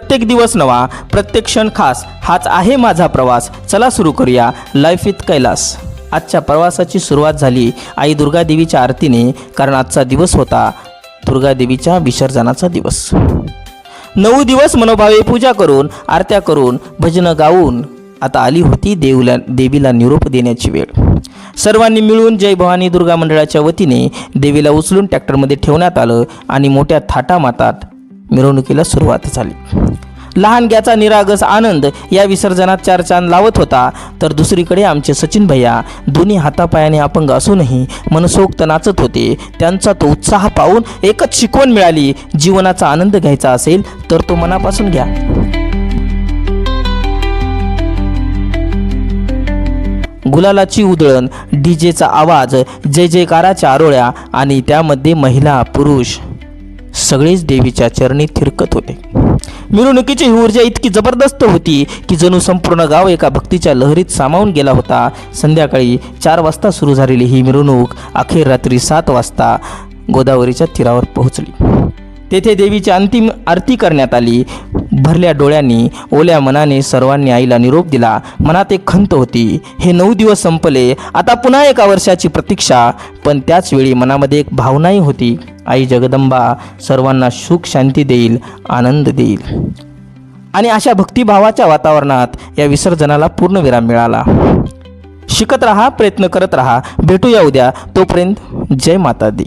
प्रत्येक दिवस नवा, प्रत्येक क्षण खास, हाच आहे माझा प्रवास. चला सुरू करूया लाईफ विथ कैलास. आजच्या प्रवासाची सुरुवात झाली आई दुर्गादेवीच्या आरतीने, कारण आजचा दिवस होता दुर्गादेवीच्या विसर्जनाचा दिवस. 9 दिवस मनोभावे पूजा करून, आरत्या करून, भजनं गाऊन आता आली होती देवीला निरोप देण्याची वेळ. सर्वांनी मिळून जय भवानी दुर्गा मंडळाच्या वतीने देवीला उचलून ट्रॅक्टरमध्ये ठेवण्यात आलं आणि मोठ्या थाटामाटात मिरवणुकीला सुरुवात झाली. लहानग्याचा निरागस आनंद या विसर्जनात 4 चांद लावत होता, तर दुसरीकडे आमचे सचिन भैया दोन्ही हातापायाने अपंग असूनही मनसोक्त नाचत होते. त्यांचा तो उत्साह पाहून एकच शिकवण मिळाली, जीवनाचा आनंद घ्यायचा असेल तर तो मनापासून घ्या. गुलालाची उधळण, डीजेचा आवाज, जय जयकाराच्या आरोळ्या आणि त्यामध्ये महिला पुरुष सगळेच देवीच्या चरणी थिरकत होते. मिरवणुकीची ही ऊर्जा इतकी जबरदस्त होती की जणू संपूर्ण गाव एका भक्तीच्या लहरीत सामावून गेला होता. संध्याकाळी 4 वाजता सुरू झालेली ही मिरवणूक अखेर रात्री 7 वाजता गोदावरीच्या तीरावर पोहोचली. तेथे देवीची अंतिम आरती करण्यात आली. भरल्या डोळ्यांनी, ओल्या मनाने सर्वांनी आईला निरोप दिला. मनात एक खंत होती, हे 9 दिवस संपले, आता पुन्हा एका वर्षाची प्रतीक्षा. पण त्याच वेळी मनामध्ये एक भावनाही होती, आई जगदंबा सर्वांना सुख शांती देईल, आनंद देईल. आणि अशा भक्तिभावाच्या वातावरणात या विसर्जनाला पूर्णविराम मिळाला. शिकत रहा, प्रयत्न करत रहा. भेटूया उद्या. तोपर्यंत जय माता दी.